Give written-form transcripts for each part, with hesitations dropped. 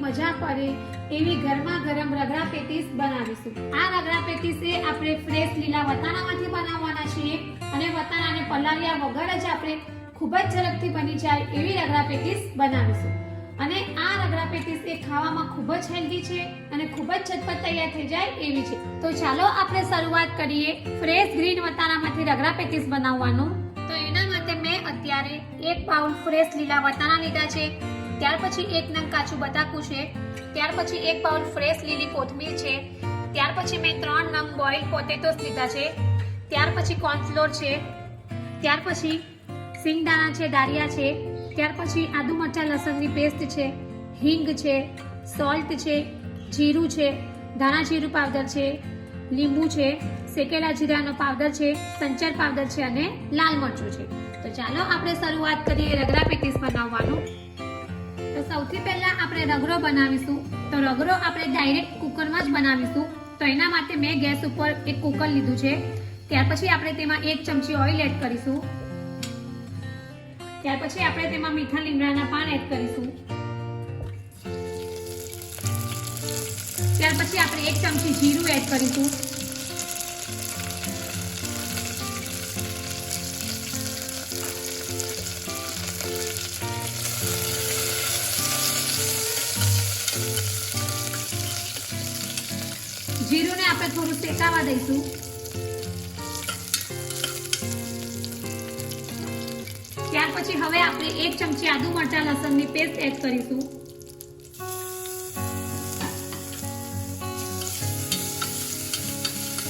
મજા પડે એવી ગરમા ગરમ રગડા પેટીસ બનાવીશું। આ રગડા પેટીસ આપણે ફ્રેશ લીલા વટાણામાંથી બનાવવાના છીએ અને વટાણાને પલાળ્યા વગર જ આપણે ખૂબ જ ઝડપથી બની જાય એવી રગડા પેટીસ બનાવીશું। અને આ રગડા પેટીસ ખાવામાં ખૂબ જ હેલ્ધી છે અને ખૂબ જ ઝટપટ તૈયાર થઈ જાય એવી છે। તો ચાલો આપણે શરૂઆત કરીએ ફ્રેશ ગ્રીન વટાણામાંથી રગડા પેટીસ બનાવવાનું। તો એના માટે મેં અત્યારે 1 બાઉલ ફ્રેશ લીલા વટાણા લીધા છે, ત્યાર પછી 1 નંગ કાચું બટાકું છે, ત્યાર પછી 1 બાઉલ ફ્રેશ લીલી કોથમીર છે, ત્યાર પછી મેં 3 નંગ બોઇલ્ડ પોટેટોસ લીધા છે, ત્યાર પછી કોર્નફ્લોર છે, ત્યાર પછી સિંગદાણા છે, દાળિયા છે, ત્યાર પછી આદુ મરચાં લસણની પેસ્ટ છે, હિંગ છે, સોલ્ટ છે, જીરું છે, ધાણા જીરું પાવડર છે, લીંબુ છે, શેકેલા જીરાનો પાવડર છે, સંચર પાવડર છે અને લાલ મરચું છે। તો ચાલો આપણે શરૂઆત કરીએ રગડા પેટીસ બનાવવાનું। તો સૌથી પહેલા આપણે રગડો બનાવીશું। તો રગડો આપણે ડાયરેક્ટ કુકરમાં જ બનાવીશું। તો એના માટે મેં ગેસ ઉપર એક કુકર લીધું છે, ત્યાર પછી આપણે તેમાં 1 ચમચી ઓઇલ એડ કરીશું, ત્યાર પછી આપણે તેમાં મીઠા લીમડાના પાન એડ કરીશું, ત્યાર પછી આપણે 1 ચમચી જીરું એડ કરીશું, જીરુંને આપણે થોડું શેકાવા દઈશું, ત્યાર પછી હવે આપણે 1 ચમચી આદુ મરચાં લસણની પેસ્ટ એડ કરીશું,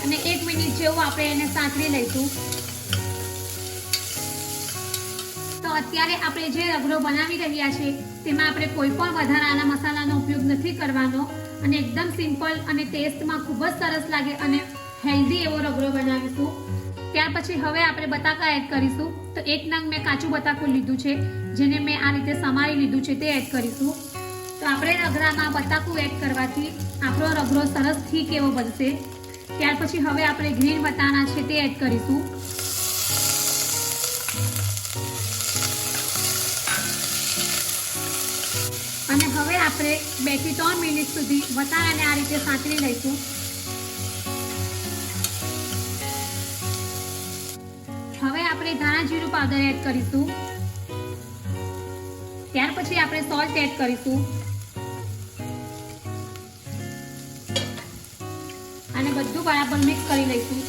અને 1 મિનિટ જેવું આપણે એને સાંતળી લઈશું। તો અત્યારે આપણે જે રગડો બનાવી રહ્યા છે તેમાં આપણે કોઈ પણ વધારાના મસાલાનો ઉપયોગ નથી કરવાનો અને એકદમ સિમ્પલ અને ટેસ્ટમાં ખૂબ જ સરસ લાગે અને હેલ્ધી એવો રગડો બનાવીશું। ત્યાર પછી હવે આપણે બટાકા એડ કરીશું। તો 1 નંગ મેં કાચું બટાકું લીધું છે, જેને મેં આ રીતે સમારી લીધું છે, તે એડ કરીશું। તો આપણે રગડામાં બટાકું એડ કરવાથી આપણો રગડો સરસ ઠીક એવો બનશે। ત્યાર પછી હવે આપણે ગ્રીન વટાણા છે તે એડ કરીશું, અને હવે આપણે 2 થી 3 મિનિટ સુધી વટાણાને આ રીતે સાંતળી લઈશું। હવે આપણે ધાણા જીરું પાવડર એડ કરીશું, ત્યાર પછી આપણે સોલ્ટ એડ કરીશું અને બધું બરાબર મિક્સ કરી લઈશું।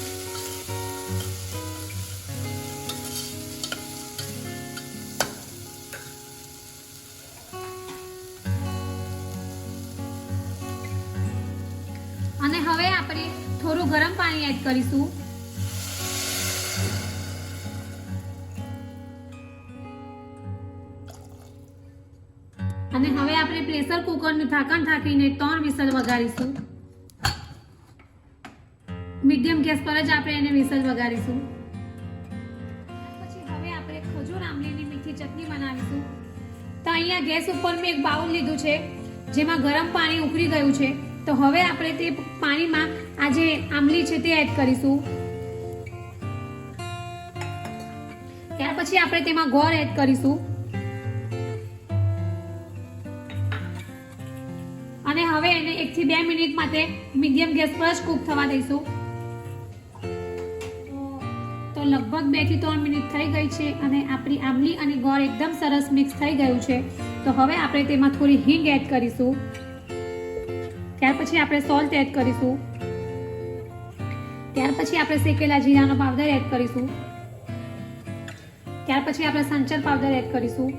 અને હવે આપણે થોડું ગરમ પાણી એડ કરીશું, અને હવે આપણે પ્રેશર કુકરનું ઢાંકણ ઢાંકીને 3 વિસલ વગાડીશું। મીડિયમ ગેસ પર જ આપણે એને વિસલ વગાડીશું। પછી હવે આપણે ખજૂર આમલીની મીઠી ચટણી બનાવીશું। તો અહીંયા ગેસ ઉપર મેં એક બાઉલ લીધું છે, જેમાં ગરમ પાણી ઉકળી ગયું છે। તો હવે આપણે તે પાણીમાં આ જે આમલી છે તે એડ કરીશું, ત્યાર પછી આપણે તેમાં ગોળ એડ કરીશું, અને હવે એને 1 થી 2 મિનિટ માટે મીડિયમ ગેસ પર જ કૂક થવા દઈશું। તો લગભગ 2 થી 3 મિનિટ થઈ ગઈ છે અને આપણી આમલી અને ગોળ એકદમ સરસ મિક્સ થઈ ગયું છે। તો હવે આપણે તેમાં થોડી હિંગ એડ કરીશું, ત્યાર પછી આપણે સોલ્ટ એડ કરીશું, ત્યાર પછી આપણે શેકેલા જીરાનો પાવડર એડ કરીશું, ત્યાર પછી આપણે સંચર પાવડર એડ કરીશું,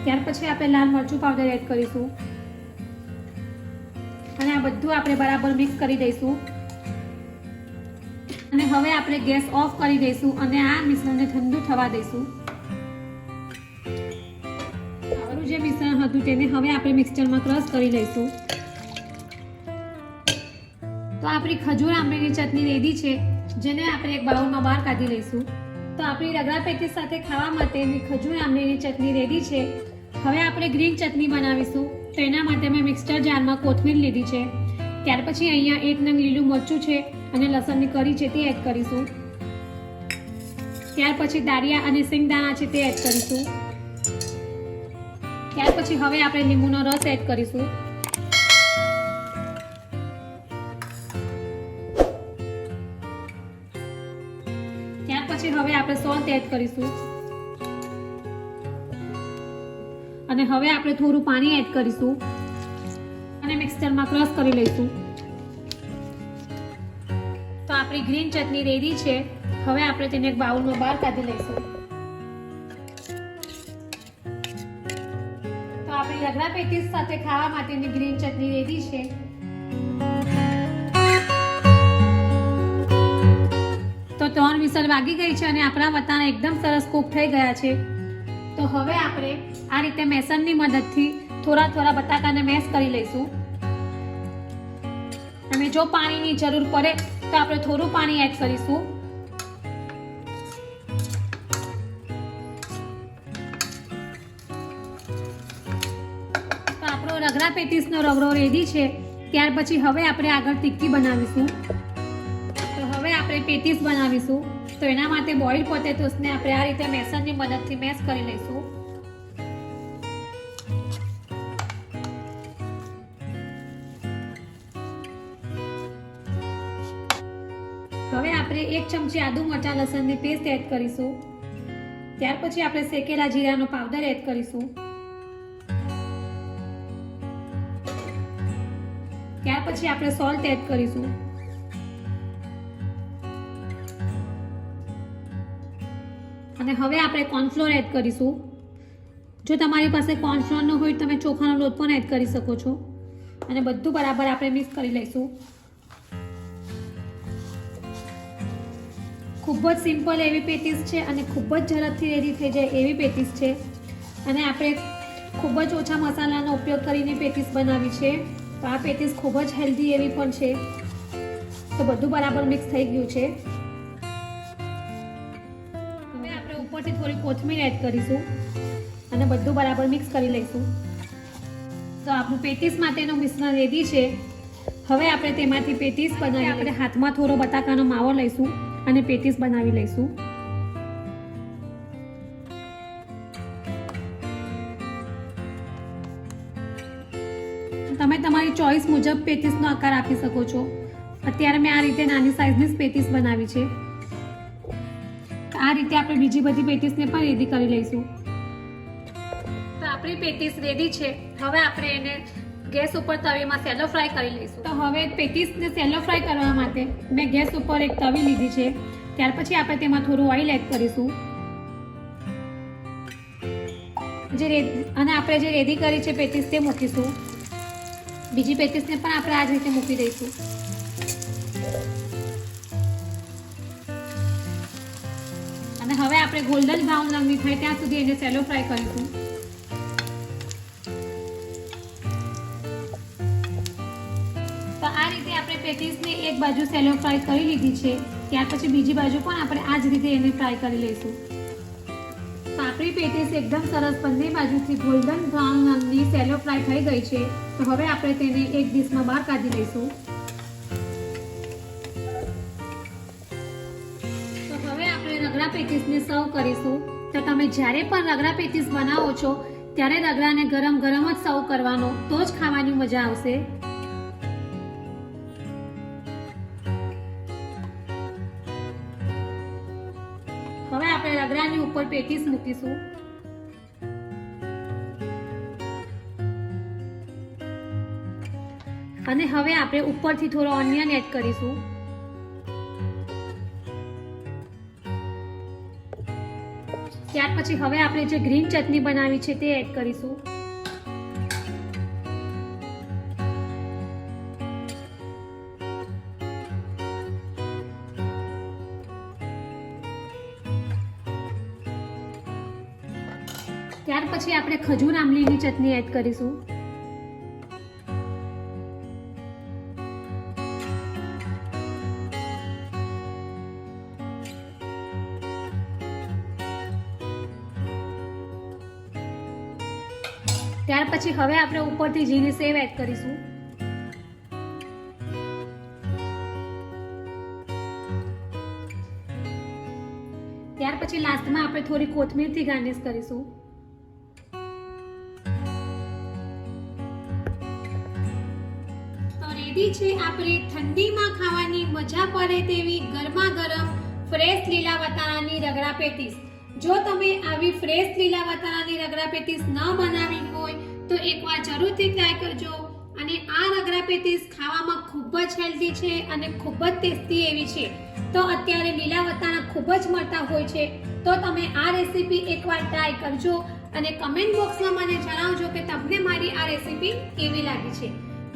ત્યાર પછી આપણે લાલ મરચું પાવડર એડ કરીશું, અને આ બધું આપણે બરાબર મિક્સ કરી દઈશું। અને હવે આપણે ગેસ ઓફ કરી દઈશું અને આ મિશ્રણને ઠંડુ થવા દઈશું। આપણું જે મિશ્રણ હતું તેને હવે આપણે મિક્સચરમાં ક્રશ કરી લઈશું। તો આપણી ખજૂર આંબલીની ચટણી રેડી છે, જેને આપણે એક બાઉલમાં બહાર કાઢી લઈશું। તો આપણી રગડા પેટીસ સાથે ખાવા માટેની ખજૂર આંબલીની ચટણી રેડી છે। હવે આપણે ગ્રીન ચટણી બનાવીશું। તો એના માટે મેં મિક્સર જારમાં કોથમીર લીધી છે, ત્યાર પછી અહીંયા 1 નંગ લીલું મરચું છે અને લસણની કળી છે તે એડ કરીશું, ત્યાર પછી દાળિયા અને સિંગદાણા છે તે એડ કરીશું, ત્યાર પછી હવે આપણે લીંબુનો રસ એડ કરીશું. ત્યાર પછી હવે આપણે સોલ્ટ એડ કરીશું અને હવે આપણે થોડું પાણી એડ કરીશું અને મિક્સરમાં ક્રશ કરી લઈશું. તો આપણી ગ્રીન ચટણી રેડી છે. હવે આપણે તેને એક બાઉલમાં બહાર કાઢી લઈશું. તો આપણી રગડા પેટીસ સાથે ખાવા માટેની ગ્રીન ચટણી રેડી છે. તો 3 વિસલ વાગી ગઈ છે અને આપણા વટાણા એકદમ સરસ કૂક થઈ ગયા છે. તો હવે આપણે આ રીતે મેસનની મદદથી થોડા બટાકાને મેશ કરી લઈશું. અને જો પાણીની જરૂર પડે તો આપણે થોડું પાણી એડ કરીશું. તો આપણો રગડા પેટીસનો રગડો રેડી છે. ત્યાર પછી હવે આપણે આગળ ટિક્કી બનાવીશું. તો હવે આપણે પેટીસ બનાવીશું. તો એના માટે બોઇલ પોટેટોસને આપણે આ રીતે મેસનની મદદથી મેશ કરી લઈશું. હવે આપણે 1 ચમચી આદુ મરચા લસણની પેસ્ટ એડ કરીશું. ત્યાર પછી આપણે શેકેલા જીરાનો પાવડર એડ કરીશું. ત્યાર પછી આપણે સોલ્ટ એડ કરીશું. અને હવે આપણે કોર્નફ્લોર એડ કરીશું. જો તમારી પાસે કોર્નફ્લોર ન હોય તમે ચોખાનો લોટ પણ એડ કરી શકો છો. અને બધું બરાબર આપણે મિક્સ કરી લઈશું. ખૂબ જ સિમ્પલ એવી પેટીસ છે અને ખૂબ જ ઝડપથી રેડી થઈ જાય એવી પેટીસ છે. અને આપણે ખૂબ જ ઓછા મસાલાનો ઉપયોગ કરીને પેટીસ બનાવી છે. તો આ પેટીસ ખૂબ જ હેલ્ધી એવી પણ છે. તો બધું બરાબર મિક્સ થઈ ગયું છે. હવે આપણે ઉપરથી થોડી કોથમીર એડ કરીશું અને બધું બરાબર મિક્સ કરી લઈશું. તો આપણું પેટીસ માટેનું મિશ્રણ રેડી છે. હવે આપણે તેમાંથી પેટીસ બનાવી આપણે હાથમાં થોડો બટાકાનો માવો લઈશું અને પેટીસ બનાવી લઈશું. તમે તમારી ચોઈસ મુજબ પેટીસનો આકાર આપી શકો છો. અત્યારે મેં આ રીતે નાની સાઈઝની જ પેટીસ બનાવી છે. આ રીતે આપણે બીજી બધી પેટીસને પણ રેડી કરી લઈશું. તો આપણી પેટીસ રેડી છે. હવે આપણે એને ગેસ ઉપર તવીમાં સેલો ફ્રાય કરી લઈશું. તો હવે પેટીસને સેલો ફ્રાય કરવા માટે મેં ગેસ ઉપર એક તવી લીધી છે. ત્યાર પછી આપણે તેમાં થોડું ઓઇલ એડ કરીશું અને આપણે જે રેડી કરી છે પેટીસ તે મૂકીશું. બીજી પેટીસને પણ આપણે આ જ રીતે મૂકી દઈશું. અને હવે આપણે ગોલ્ડન બ્રાઉન રંગની થાય ત્યાં સુધી એને સેલો ફ્રાય કરીશું. તો આ રીતે આપણે પેટીસને એક બાજુ સેલો ફ્રાય કરી લીધી છે. ત્યાર પછી બીજી બાજુ પણ આપણે આ જ રીતે એને ફ્રાય કરી લઈશું. તો આપણી પેટીસ એકદમ સરસ બંને બાજુથી ગોલ્ડન બ્રાઉન રંગની સેલો ફ્રાય થઈ ગઈ છે. તો હવે આપણે તેને એક ડીશમાં બહાર કાઢી લઈશું. તો હવે આપણે રગડા પેટીસને સર્વ કરીશું. તો તમે જ્યારે પણ રગડા પેટીસ બનાવો છો ત્યારે રગડાને ગરમ ગરમ જ સર્વ કરવાનો, તો જ ખાવાની મજા આવશે. હવે આપણે રગડાની ઉપર પેટીસ મૂકીશું. અને હવે આપણે ઉપરથી થોડો ઓનિયન એડ કરીશું. ત્યાર પછી હવે આપણે જે ગ્રીન ચટણી બનાવી છે તે એડ કરીશું. ત્યાર પછી આપણે ખજૂર આમલીની ચટણી એડ કરીશું. ત્યાર પછી હવે આપણે ઉપરથી જીરી સેવ એડ કરીશું. ત્યાર પછી લાસ્ટમાં આપણે થોડી કોથમીરથી ગાર્નિશ કરીશું. રેડી છે આપણે ઠંડીમાં ખાવાની મજા પડે તેવી ગરમા ગરમ ફ્રેશ લીલા વટાણાની રગડા પેટીસ. જો તમે આવી ફ્રેશ લીલા વટાણાની રગડા પેટીસ ન બનાવી હોય તો એકવાર જરૂરથી ટ્રાય કરજો. અને આ રગડા પેટીસ ખાવામાં ખૂબ જ હેલ્ધી છે અને ખૂબ જ ટેસ્ટી એવી છે. તો અત્યારે લીલા વટાણા ખૂબ જ મળતા હોય છે, તો તમે આ રેસીપી એકવાર ટ્રાય કરજો અને કમેન્ટ બોક્સમાં મને જણાવજો કે તમને મારી આ રેસીપી કેવી લાગી છે.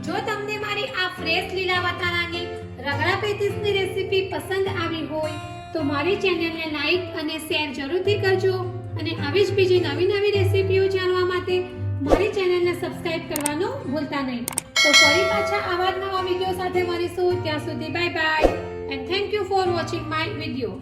જો તમને મારી આ ફ્રેશ લીલા વટાણાની રગડા પેટીસની રેસીપી પસંદ આવી હોય તો મારી ચેનલને લાઈક અને શેર જરૂરથી કરજો અને આવી જ બીજી નવી રેસીપીઓ જાણવા માટે મારી ચેનલને સબસ્ક્રાઇબ કરવાનું ભૂલતા નહીં. તો ફરી પાછા આવા જ નવા વિડીયો સાથે મળીશું. ત્યાં સુધી bye bye and thank you for watching my video.